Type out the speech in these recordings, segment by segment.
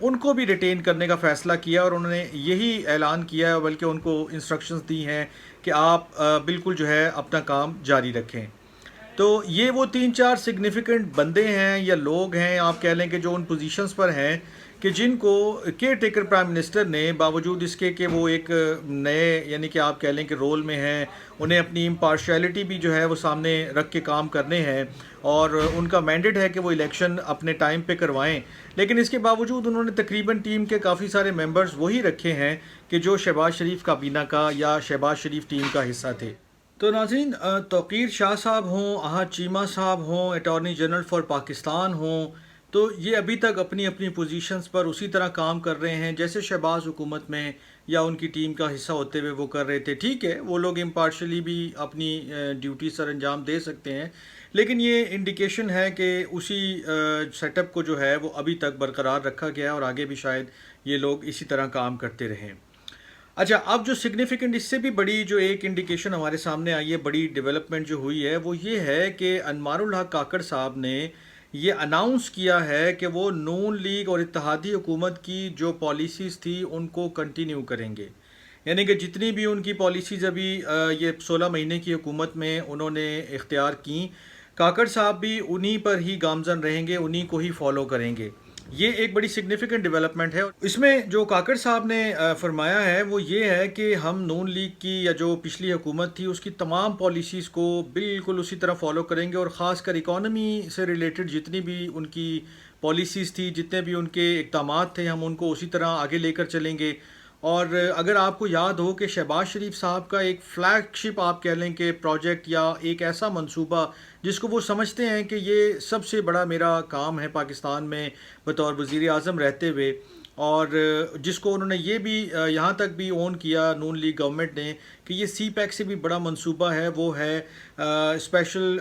ان کو بھی ریٹین کرنے کا فیصلہ کیا اور انہوں نے یہی اعلان کیا ہے، بلکہ ان کو انسٹرکشنز دی ہیں کہ آپ بالکل جو ہے اپنا کام جاری رکھیں۔ تو یہ وہ تین چار سگنیفیکنٹ بندے ہیں یا لوگ ہیں آپ کہہ لیں کہ جو ان پوزیشنز پر ہیں کہ جن کو کیئر ٹیکر پرائم منسٹر نے باوجود اس کے کہ وہ ایک نئے یعنی کہ آپ کہہ لیں کہ رول میں ہیں، انہیں اپنی امپارشیلٹی بھی جو ہے وہ سامنے رکھ کے کام کرنے ہیں اور ان کا مینڈیٹ ہے کہ وہ الیکشن اپنے ٹائم پہ کروائیں، لیکن اس کے باوجود انہوں نے تقریباً ٹیم کے کافی سارے ممبرز وہی رکھے ہیں کہ جو شہباز شریف کابینہ کا یا شہباز شریف ٹیم کا حصہ تھے۔ تو ناظرین، توقیر شاہ صاحب ہوں، احد چیمہ صاحب ہوں، اٹارنی جنرل فار پاکستان ہوں، تو یہ ابھی تک اپنی اپنی پوزیشنز پر اسی طرح کام کر رہے ہیں جیسے شہباز حکومت میں یا ان کی ٹیم کا حصہ ہوتے ہوئے وہ کر رہے تھے۔ ٹھیک ہے، وہ لوگ امپارشلی بھی اپنی ڈیوٹی سر انجام دے سکتے ہیں، لیکن یہ انڈیکیشن ہے کہ اسی سیٹ اپ کو جو ہے وہ ابھی تک برقرار رکھا گیا ہے اور آگے بھی شاید یہ لوگ اسی طرح کام کرتے رہیں۔ اچھا، اب جو سگنیفیکنٹ اس سے بھی بڑی جو ایک انڈیکیشن ہمارے سامنے آئی ہے، بڑی ڈیولپمنٹ جو ہوئی ہے، وہ یہ ہے کہ انوار الحق کاکڑ صاحب نے یہ اناؤنس کیا ہے کہ وہ نون لیگ اور اتحادی حکومت کی جو پالیسیز تھی ان کو کنٹینیو کریں گے، یعنی کہ جتنی بھی ان کی پالیسیز ابھی یہ 16 مہینے کی حکومت میں انہوں نے اختیار کیں، کاکڑ صاحب بھی انہی پر ہی گامزن رہیں گے، انہی کو ہی فالو کریں گے۔ یہ ایک بڑی سگنیفیکنٹ ڈیولپمنٹ ہے۔ اس میں جو کاکڑ صاحب نے فرمایا ہے وہ یہ ہے کہ ہم نون لیگ کی یا جو پچھلی حکومت تھی اس کی تمام پالیسیز کو بالکل اسی طرح فالو کریں گے، اور خاص کر اکانومی سے ریلیٹڈ جتنی بھی ان کی پالیسیز تھی، جتنے بھی ان کے اقدامات تھے، ہم ان کو اسی طرح آگے لے کر چلیں گے۔ اور اگر آپ کو یاد ہو کہ شہباز شریف صاحب کا ایک فلیگ شپ آپ کہہ لیں کہ پروجیکٹ یا ایک ایسا منصوبہ جس کو وہ سمجھتے ہیں کہ یہ سب سے بڑا میرا کام ہے پاکستان میں بطور وزیر اعظم رہتے ہوئے، اور جس کو انہوں نے یہ بھی یہاں تک بھی اون کیا نون لیگ گورنمنٹ نے کہ یہ سی پیک سے بھی بڑا منصوبہ ہے، وہ ہے اسپیشل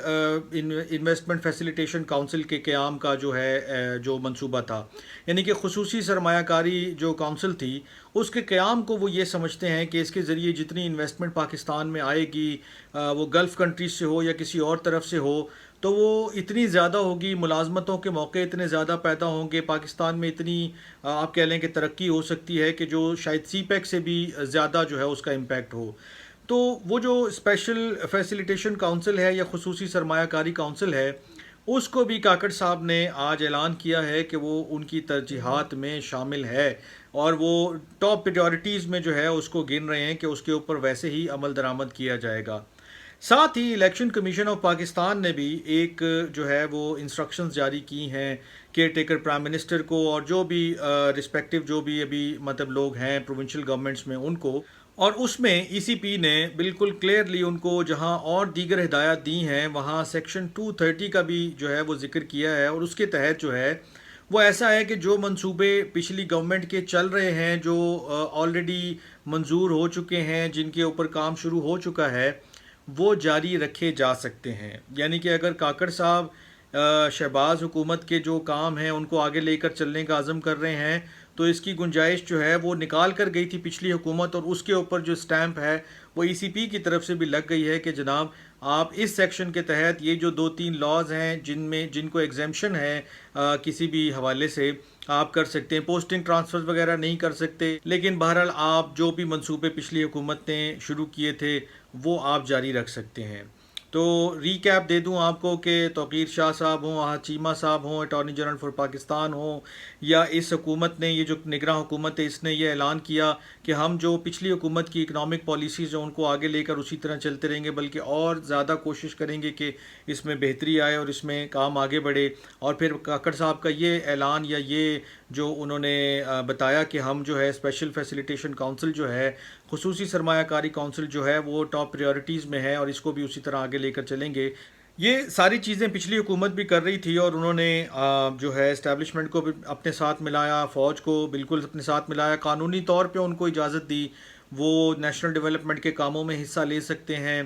انویسٹمنٹ فیسیلیٹیشن کونسل کے قیام کا جو ہے جو منصوبہ تھا، یعنی کہ خصوصی سرمایہ کاری جو کونسل تھی اس کے قیام کو وہ یہ سمجھتے ہیں کہ اس کے ذریعے جتنی انویسٹمنٹ پاکستان میں آئے گی، وہ گلف کنٹریز سے ہو یا کسی اور طرف سے ہو، تو وہ اتنی زیادہ ہوگی، ملازمتوں کے موقع اتنے زیادہ پیدا ہوں گے، پاکستان میں اتنی آپ کہہ لیں کہ ترقی ہو سکتی ہے کہ جو شاید سی پیک سے بھی زیادہ جو ہے اس کا امپیکٹ ہو۔ تو وہ جو اسپیشل فیسیلیٹیشن کونسل ہے یا خصوصی سرمایہ کاری کونسل ہے، اس کو بھی کاکڑ صاحب نے آج اعلان کیا ہے کہ وہ ان کی ترجیحات میں شامل ہے، اور وہ ٹاپ پریورٹیز میں جو ہے اس کو گن رہے ہیں کہ اس کے اوپر ویسے ہی عمل درآمد کیا جائے گا۔ ساتھ ہی الیکشن کمیشن آف پاکستان نے بھی ایک جو ہے وہ انسٹرکشنز جاری کی ہیں کیئر ٹیکر پرائم منسٹر کو اور جو بھی رسپیکٹو جو بھی ابھی مطلب لوگ ہیں پروونشل گورنمنٹس میں ان کو، اور اس میں ای سی پی نے بالکل کلیئرلی ان کو جہاں اور دیگر ہدایات دی ہیں وہاں سیکشن 230 کا بھی جو ہے وہ ذکر کیا ہے، اور اس کے تحت جو ہے وہ ایسا ہے کہ جو منصوبے پچھلی گورنمنٹ کے چل رہے ہیں، جو آلریڈی منظور ہو چکے ہیں، جن کے اوپر کام شروع ہو چکا ہے، وہ جاری رکھے جا سکتے ہیں۔ یعنی کہ اگر کاکڑ صاحب شہباز حکومت کے جو کام ہیں ان کو آگے لے کر چلنے کا عزم کر رہے ہیں تو اس کی گنجائش جو ہے وہ نکال کر گئی تھی پچھلی حکومت، اور اس کے اوپر جو سٹیمپ ہے وہ ای سی پی کی طرف سے بھی لگ گئی ہے کہ جناب آپ اس سیکشن کے تحت یہ جو 2-3 لاز ہیں جن کو ایگزیمشن ہے کسی بھی حوالے سے آپ کر سکتے ہیں، پوسٹنگ ٹرانسفر وغیرہ نہیں کر سکتے، لیکن بہرحال آپ جو بھی منصوبے پچھلی حکومت نے شروع کیے تھے وہ آپ جاری رکھ سکتے ہیں۔ تو ریکیپ دے دوں آپ کو کہ توقیر شاہ صاحب ہوں، احد چیمہ صاحب ہوں، اٹارنی جنرل فار پاکستان ہوں، یا اس حکومت نے، یہ جو نگراں حکومت ہے، اس نے یہ اعلان کیا کہ ہم جو پچھلی حکومت کی اکنامک پالیسیز ہیں ان کو آگے لے کر اسی طرح چلتے رہیں گے، بلکہ اور زیادہ کوشش کریں گے کہ اس میں بہتری آئے اور اس میں کام آگے بڑھے۔ اور پھر کاکڑ صاحب کا یہ اعلان یا یہ جو انہوں نے بتایا کہ ہم جو ہے اسپیشل فیسیلیٹیشن کونسل جو ہے، خصوصی سرمایہ کاری کونسل جو ہے، وہ ٹاپ پریورٹیز میں ہے اور اس کو بھی اسی طرح آگے لے کر چلیں گے۔ یہ ساری چیزیں پچھلی حکومت بھی کر رہی تھی، اور انہوں نے جو ہے اسٹیبلشمنٹ کو بھی اپنے ساتھ ملایا، فوج کو بالکل اپنے ساتھ ملایا، قانونی طور پہ ان کو اجازت دی، وہ نیشنل ڈیولپمنٹ کے کاموں میں حصہ لے سکتے ہیں،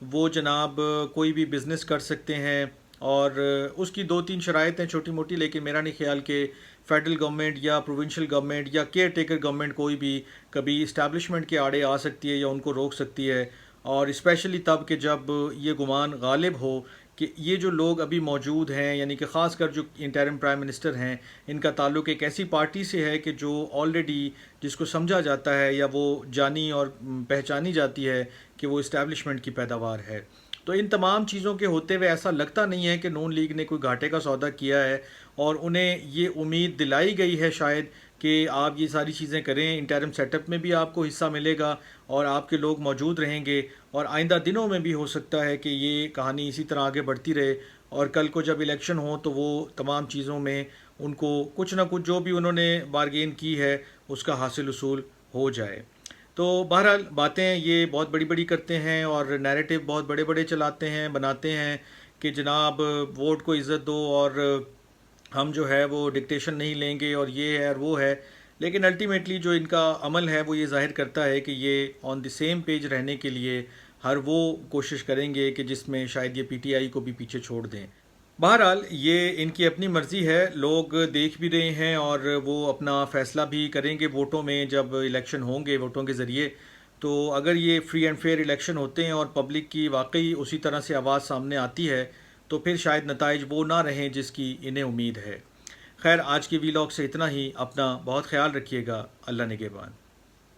وہ جناب کوئی بھی بزنس کر سکتے ہیں، اور اس کی 2-3 شرائط ہیں چھوٹی موٹی، لیکن میرا نہیں خیال کہ فیڈرل گورنمنٹ یا پروونشل گورنمنٹ یا کیئر ٹیکر گورنمنٹ کوئی بھی کبھی اسٹیبلشمنٹ کے آڑے آ سکتی ہے یا ان کو روک سکتی ہے، اور اسپیشلی تب کہ جب یہ گمان غالب ہو کہ یہ جو لوگ ابھی موجود ہیں، یعنی کہ خاص کر جو انٹرم پرائم منسٹر ہیں، ان کا تعلق ایک ایسی پارٹی سے ہے کہ جو آلریڈی جس کو سمجھا جاتا ہے یا وہ جانی اور پہچانی جاتی ہے کہ وہ اسٹیبلشمنٹ کی پیداوار ہے۔ تو ان تمام چیزوں کے ہوتے ہوئے ایسا لگتا نہیں ہے کہ نون لیگ نے کوئی گھاٹے کا سودا کیا ہے، اور انہیں یہ امید دلائی گئی ہے شاید کہ آپ یہ ساری چیزیں کریں، انٹرم سیٹ اپ میں بھی آپ کو حصہ ملے گا اور آپ کے لوگ موجود رہیں گے، اور آئندہ دنوں میں بھی ہو سکتا ہے کہ یہ کہانی اسی طرح آگے بڑھتی رہے، اور کل کو جب الیکشن ہو تو وہ تمام چیزوں میں ان کو کچھ نہ کچھ جو بھی انہوں نے بارگین کی ہے اس کا حاصل حصول ہو جائے۔ تو بہرحال باتیں یہ بہت بڑی بڑی کرتے ہیں اور نیریٹو بہت بڑے بڑے چلاتے ہیں، بناتے ہیں کہ جناب ووٹ کو عزت دو، اور ہم جو ہے وہ ڈکٹیشن نہیں لیں گے، اور یہ ہے اور وہ ہے، لیکن الٹیمیٹلی جو ان کا عمل ہے وہ یہ ظاہر کرتا ہے کہ یہ آن دی سیم پیج رہنے کے لیے ہر وہ کوشش کریں گے کہ جس میں شاید یہ پی ٹی آئی کو بھی پیچھے چھوڑ دیں۔ بہرحال یہ ان کی اپنی مرضی ہے، لوگ دیکھ بھی رہے ہیں اور وہ اپنا فیصلہ بھی کریں گے ووٹوں میں جب الیکشن ہوں گے ووٹوں کے ذریعے۔ تو اگر یہ فری اینڈ فیئر الیکشن ہوتے ہیں اور پبلک کی واقعی اسی طرح سے آواز سامنے آتی ہے تو پھر شاید نتائج وہ نہ رہیں جس کی انہیں امید ہے۔ خیر، آج کے ویلاگ سے اتنا ہی، اپنا بہت خیال رکھیے گا، اللہ نگہبان۔